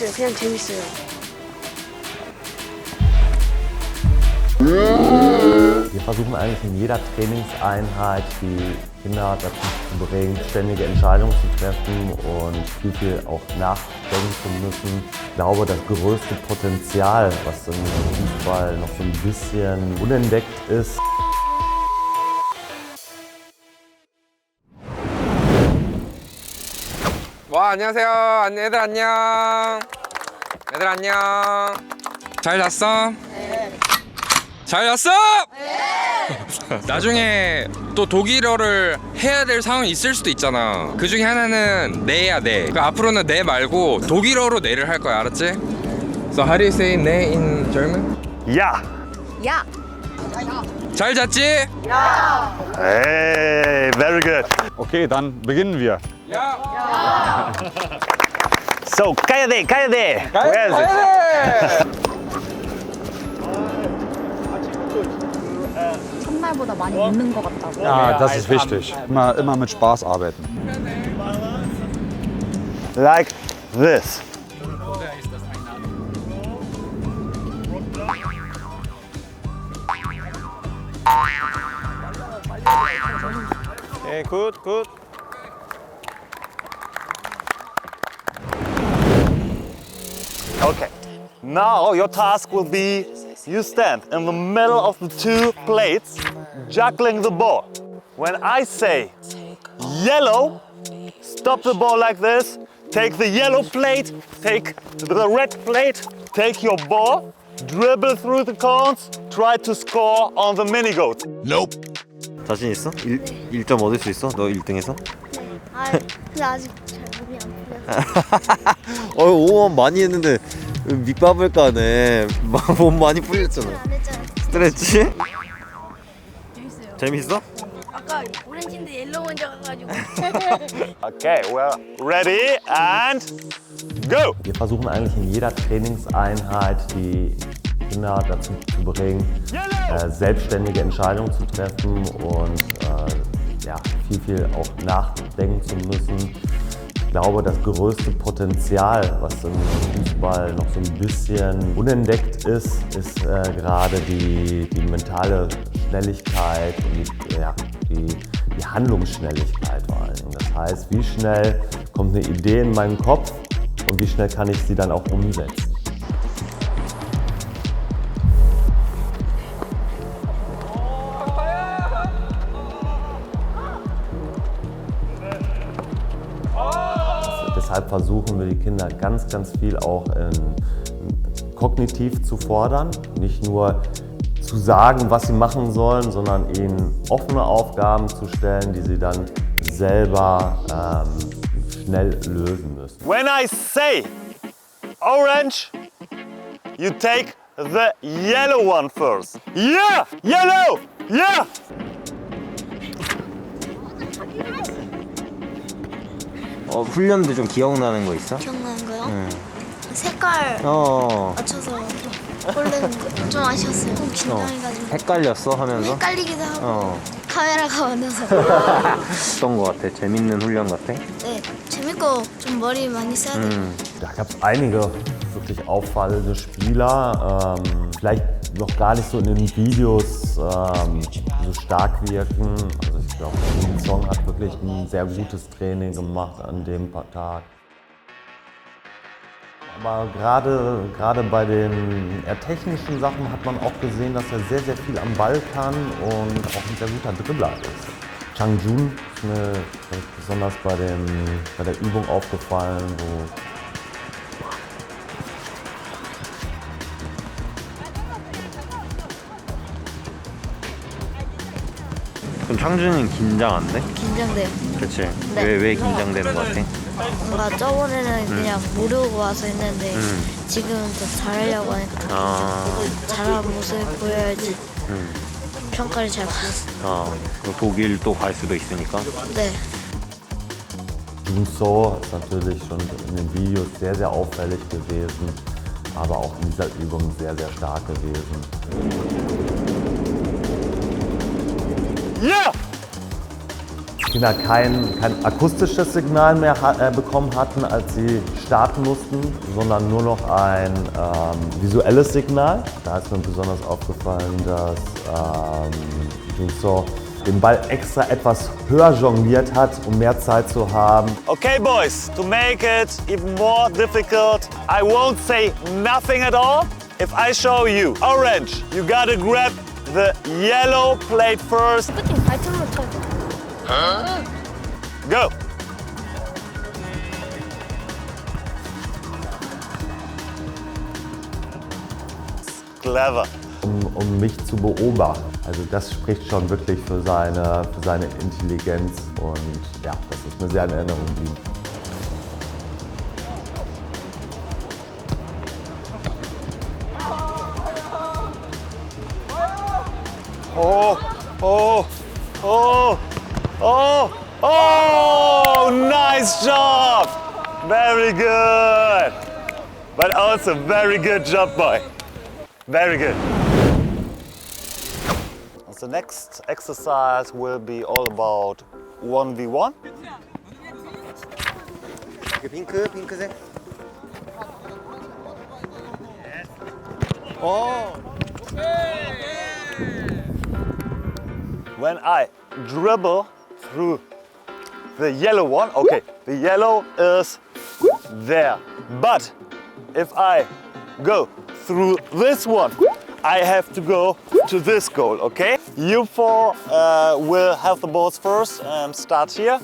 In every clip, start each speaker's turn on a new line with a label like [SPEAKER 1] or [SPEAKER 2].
[SPEAKER 1] 재밌어요. 그냥 재밌어요.
[SPEAKER 2] Wir versuchen eigentlich in jeder Trainingseinheit die Kinder dazu zu bringen, ständige Entscheidungen zu treffen und viel auch nachdenken zu müssen. Ich glaube, das größte Potenzial, was im Fußball noch so ein bisschen unentdeckt ist,
[SPEAKER 3] 와, 안녕하세요. 애들 안녕. 애들 안녕. 잘 잤어? 네. 잘 잤어? 네. 나중에 또 독일어를 해야 될 상황이 있을 수도 있잖아. 그 중에 하나는 네야 네. 그 앞으로는 네 말고 독일어로 네를 할 거야. 알았지? So how do you say 네 in German?
[SPEAKER 4] Ja.
[SPEAKER 1] 야!
[SPEAKER 3] 잘 잤지?
[SPEAKER 4] Hey, very good.
[SPEAKER 5] Okay, dann beginnen wir.
[SPEAKER 3] 야.
[SPEAKER 4] So, cállate, cállate. Where is it?
[SPEAKER 6] 첫날보다 많이 웃는 것 같다고.
[SPEAKER 5] Ja, das ist wichtig. Immer mit Spaß arbeiten.
[SPEAKER 4] Like this. Okay, good, good. Okay. Now your task will be you stand in the middle of the two plates, juggling the ball. When I say yellow, stop the ball like this. Take the yellow plate, take the red plate, take your ball, dribble through the cones, try to score on the mini goat.
[SPEAKER 7] 자신 있어? 1점 얻을 수 있어? 너 1등에서?
[SPEAKER 1] 아, 근데 아직 잘 몸이 안 풀려서.
[SPEAKER 7] 오원 많이 했는데 밑밥을 까네. 몸 많이 풀렸잖아.
[SPEAKER 1] 안 했잖아.
[SPEAKER 7] 스트레치? 재밌어?
[SPEAKER 1] 아까 오렌지인데 옐로우 먼저 가가지고.
[SPEAKER 4] Okay, well, ready and go!
[SPEAKER 2] wir versuchen eigentlich in jeder Trainingseinheit die Kinder dazu zu bringen, selbstständige Entscheidungen zu treffen und ja, viel auch nachdenken zu müssen. Ich glaube, das größte Potenzial, was im Fußball noch so ein bisschen unentdeckt ist, ist gerade die mentale Schnelligkeit und die Handlungsschnelligkeit vor allen Dingen. Das heißt, wie schnell kommt eine Idee in meinen Kopf und wie schnell kann ich sie dann auch umsetzen. Deshalb versuchen wir die Kinder ganz viel auch kognitiv zu fordern, nicht nur zu sagen, was sie machen sollen, sondern ihnen offene Aufgaben zu stellen, die sie dann selber schnell lösen müssen.
[SPEAKER 4] When I say orange, you take the yellow one first. Yeah! Yellow! Yeah!
[SPEAKER 7] 훈련도 좀 기억나는 거 있어?
[SPEAKER 1] 기억나는 거요? 색깔
[SPEAKER 7] 어.
[SPEAKER 1] 맞춰서 고르는 거 좀 아쉬웠어요. 좀 긴장해가지고.
[SPEAKER 7] 헷갈렸어 하면서?
[SPEAKER 1] 헷갈리기도 하고
[SPEAKER 7] 어.
[SPEAKER 1] 카메라가 많아서.
[SPEAKER 7] 어떤 거 같아? 재밌는 훈련 같아?
[SPEAKER 1] 네, 재밌고 좀 머리 많이 써야 돼요.
[SPEAKER 2] Da gab es einige wirklich auffallende Spieler, vielleicht noch gar nicht so in den Videos so stark wirken. Also ich glaube, Song hat wirklich ein sehr gutes Training gemacht an dem Tag. Aber gerade bei den eher technischen Sachen hat man auch gesehen, dass er sehr viel am Ball kann und auch ein sehr guter Dribbler ist. Chang Jun ist mir besonders bei der Übung aufgefallen, wo
[SPEAKER 7] 그럼 창준이는 긴장 안 돼?
[SPEAKER 1] 긴장돼요.
[SPEAKER 7] 그치?
[SPEAKER 1] 네.
[SPEAKER 7] 왜 긴장되는 거 같아?
[SPEAKER 1] 뭔가 저번에는 그냥 모르고 와서 했는데 지금은 더 잘하려고 하니까 더 잘하는 모습을 보여야지 평가를 잘 받았어요.
[SPEAKER 7] 독일 또 갈 수도 있으니까.
[SPEAKER 1] 네.
[SPEAKER 2] Jun So ist natürlich schon in den Videos sehr auffällig gewesen, aber auch in dieser Übung sehr stark gewesen.
[SPEAKER 4] Yeah!
[SPEAKER 2] Kinder kein akustisches Signal mehr bekommen hatten, als sie starten mussten, sondern nur noch ein visuelles Signal. Da ist mir besonders aufgefallen, dass Junso den Ball extra etwas höher jongliert hat, um mehr Zeit zu haben.
[SPEAKER 4] Okay, boys, to make it even more difficult, I won't say nothing at all. If I show you orange, you gotta grab the yellow plate first. Go. Clever.
[SPEAKER 2] Um mich zu beobachten. Also das spricht schon wirklich für seine Intelligenz und ja, das ist mir sehr in Erinnerung geblieben.
[SPEAKER 4] Oh, oh, oh, oh, oh, nice job. Very good. But also very good job, boy. Very good. The next exercise will be all about 1v1.
[SPEAKER 7] 핑크색.
[SPEAKER 4] When I dribble through the yellow one, okay, the yellow is there. But if I go through this one, I have to go to this goal, okay? You four will have the balls first and start here.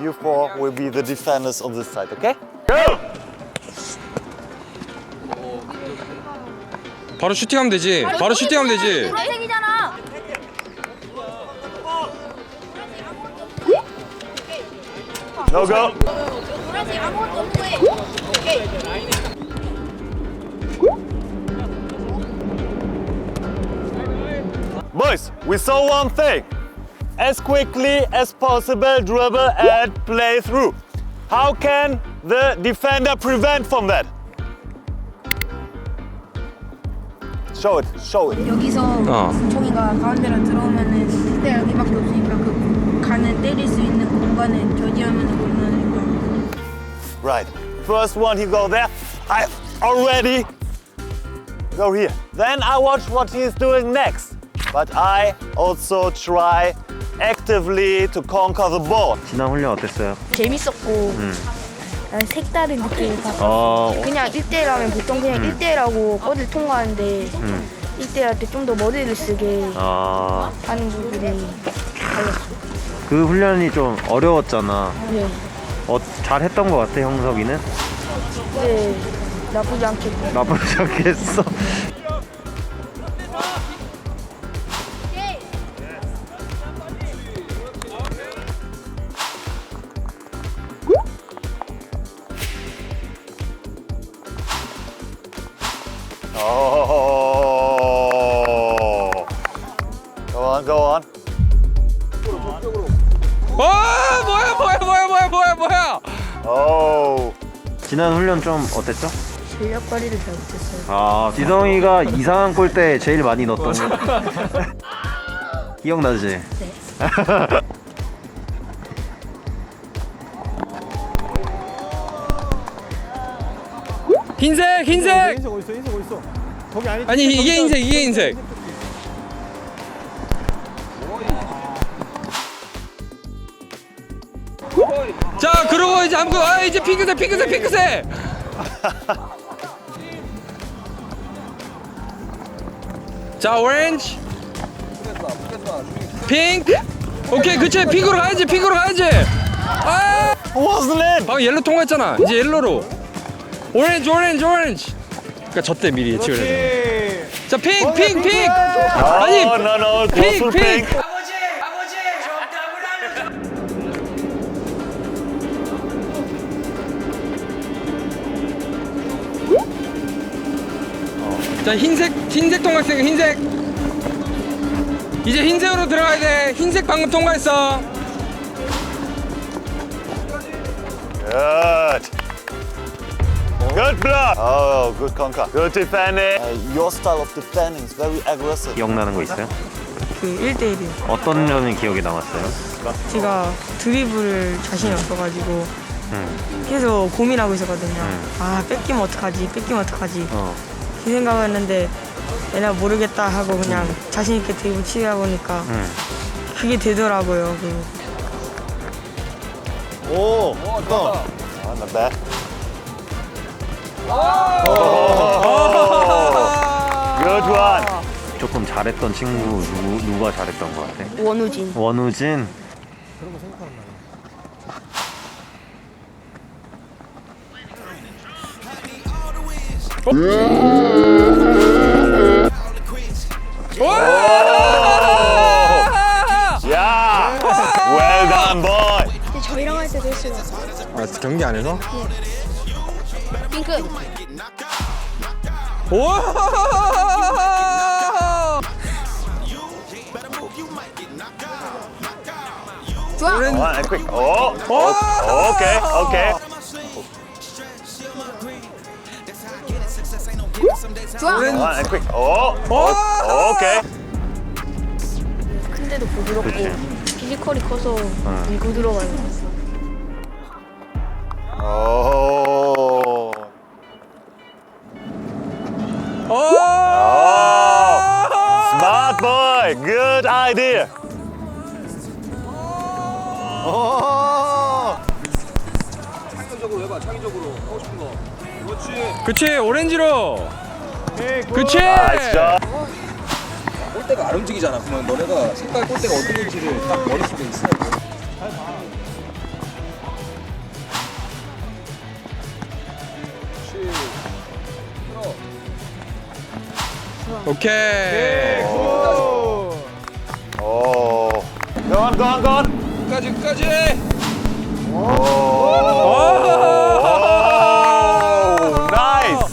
[SPEAKER 4] You four will be the defenders on this side, okay? Go!
[SPEAKER 3] 바로 슈팅하면 되지. 바로 슈팅하면 되지.
[SPEAKER 1] 노란색이잖아.
[SPEAKER 4] No go.
[SPEAKER 1] 노란색 아무것도 없고 해.
[SPEAKER 4] Boys, we saw one thing. As quickly as possible, dribble and play through. How can the defender prevent from that? Show it, show it.
[SPEAKER 8] 여기서 종이가 가운데로 들어오면은 그때 여기밖에 없으니까 그 간을 때릴 수 있는 공간을 저지하면 곤란하니까.
[SPEAKER 4] Right. First one, he go there. I already go here. Then I watch what he's doing next. But I also try actively to conquer the ball.
[SPEAKER 7] 지난 훈련 어땠어요?
[SPEAKER 6] 재밌었고 색다른 느낌을 받았어. 그냥 1대1하면 보통 그냥 1대1하고 거리를 통과하는데 1대1할 때 좀 더 머리를 쓰게 하는 부분이 달랐어.
[SPEAKER 7] 그 훈련이 좀 어려웠잖아.
[SPEAKER 6] 네.
[SPEAKER 7] 잘했던 것 같아, 형석이는?
[SPEAKER 6] 네, 나쁘지 않겠고.
[SPEAKER 7] 나쁘지 않겠어.
[SPEAKER 4] Oh. Go on, go on.
[SPEAKER 3] 뭐야.
[SPEAKER 4] Oh.
[SPEAKER 7] 지난 훈련 좀 어땠죠?
[SPEAKER 6] 실력 발휘를 잘 못했어요.
[SPEAKER 7] 지성이가 이상한 골대 제일 많이 넣었던 거. 기억나지?
[SPEAKER 6] 네.
[SPEAKER 3] 흰색.
[SPEAKER 5] 흰색 어딨어? 거기 아니.
[SPEAKER 3] 아니 이게 흰색. 자, 그러고 이제 이제 핑크색. 자, 오렌지. 핑크. 오케이, 그치. 핑크로 가야지. 아!
[SPEAKER 4] Wasn't it?
[SPEAKER 3] 방금 옐로 통과했잖아. 이제 옐로로. 오렌지. 그러니까 저때 미리 예측을 해서. 자, 핑크. 아니,
[SPEAKER 4] No. Pink.
[SPEAKER 3] 핑크. 자, 흰색 통과했으니까 흰색. 이제 흰색으로 들어가야 돼. 흰색 방금 통과했어.
[SPEAKER 4] Good block. Oh, good conquer. Good defending. Your style of defending is very aggressive.
[SPEAKER 7] 기억나는 거 있어요?
[SPEAKER 8] 그 1대1이요.
[SPEAKER 4] 어떤 점이 기억에 남았어요?
[SPEAKER 8] 제가 드리블을 자신이 없어가지고 계속 고민하고 있었거든요. 아, 뺏기면 어떡하지? 그 생각했는데 내가 모르겠다 하고 그냥 자신 있게 드리블 치다 보니까 그게 되더라고요.
[SPEAKER 7] 오,
[SPEAKER 4] Not bad. Good one. 조금 잘했던 친구 누가 잘했던 것 같아?
[SPEAKER 6] 원우진.
[SPEAKER 4] 원우진. Yeah. Well done, boy.
[SPEAKER 1] 저희랑 할 때도 했어요.
[SPEAKER 3] 아, 경기 안에서?
[SPEAKER 1] 핑크.
[SPEAKER 3] 오!
[SPEAKER 4] One and quick. Okay, okay. One and quick. Okay.
[SPEAKER 6] 근데도 부드럽고 피지컬이 커서 밀고 들어가요.
[SPEAKER 4] Oh. Smart boy. Good idea.
[SPEAKER 3] 그치, 오렌지로. 그치.
[SPEAKER 4] Nice job.
[SPEAKER 9] 골대가 안 움직이잖아. 그러면 너네가 색깔 골대가 어떤 건지를 딱 머릿속에 있어.
[SPEAKER 3] 오케이.
[SPEAKER 4] Oh. Go on, go on, go on.
[SPEAKER 3] 끝까지.
[SPEAKER 4] Oh, nice.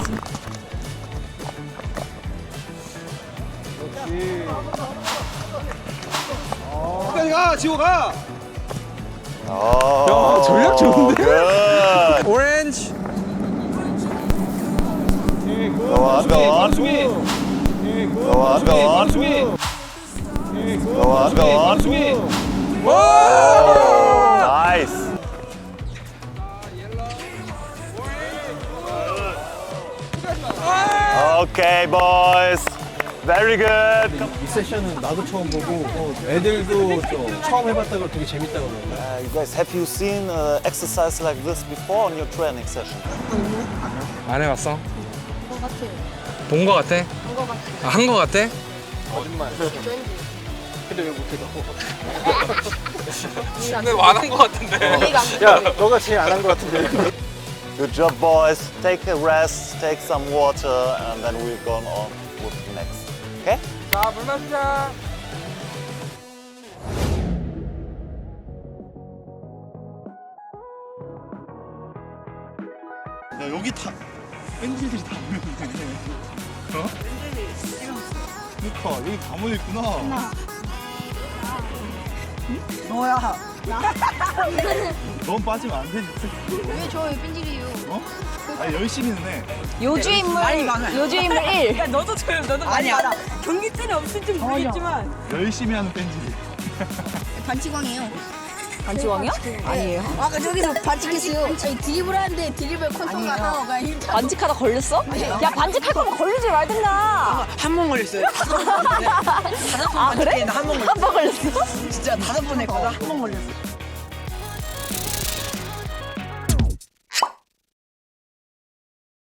[SPEAKER 9] 끝까지 가, 지호 가.
[SPEAKER 4] Oh,
[SPEAKER 3] 야, 전략 좋은데?
[SPEAKER 4] Good.
[SPEAKER 3] 오렌지.
[SPEAKER 4] Go on, go on.
[SPEAKER 9] 수비.
[SPEAKER 4] Go on, go on.
[SPEAKER 9] 수비.
[SPEAKER 4] Go on, go on.
[SPEAKER 9] 수비.
[SPEAKER 4] Nice. Okay, boys. Very good.
[SPEAKER 5] 이 세션은 나도 처음 보고 애들도 좀 처음 해봤다고 되게 재밌다고 그러는데.
[SPEAKER 4] You guys, have you seen exercise like this before on your training session?
[SPEAKER 3] 안 해봤어? 본 거 같아? 아, 한 거 같아? 근데 안 한 거 같은데.
[SPEAKER 5] 야, 너가 제일 안 한 것 같은데.
[SPEAKER 4] Good job, boys. Take a rest, take some water, and then we're going on with the next. Okay?
[SPEAKER 3] 자, 물 마시자.
[SPEAKER 9] 야, 여기 다 뺀질들이 다 모여있네. 어? 그러니까 여기 다 모여있구나. 너야. 넌 빠지면 안 되지.
[SPEAKER 1] 왜 저희 뺀질이에요?
[SPEAKER 9] 어? 아니 열심히는 해.
[SPEAKER 6] 요주 인물 1.
[SPEAKER 8] 야, 너도 아니야. 경기 때는 없을지 모르겠지만
[SPEAKER 9] 열심히 하는 뺀질이.
[SPEAKER 1] 반칙왕이에요.
[SPEAKER 6] 반지왕이야? 아니에요.
[SPEAKER 1] 아까 저기서 반칙했어요. 저희 드리블 하는데 드리블 컨트롤 하다가
[SPEAKER 6] 반직하다 걸렸어? 야, 반직할 거면 걸리지 말든가.
[SPEAKER 8] 한 번 걸렸어요.
[SPEAKER 6] 아, 그래? 한 번 걸렸어?
[SPEAKER 8] 진짜 5번 했거든. 한 번 걸렸어.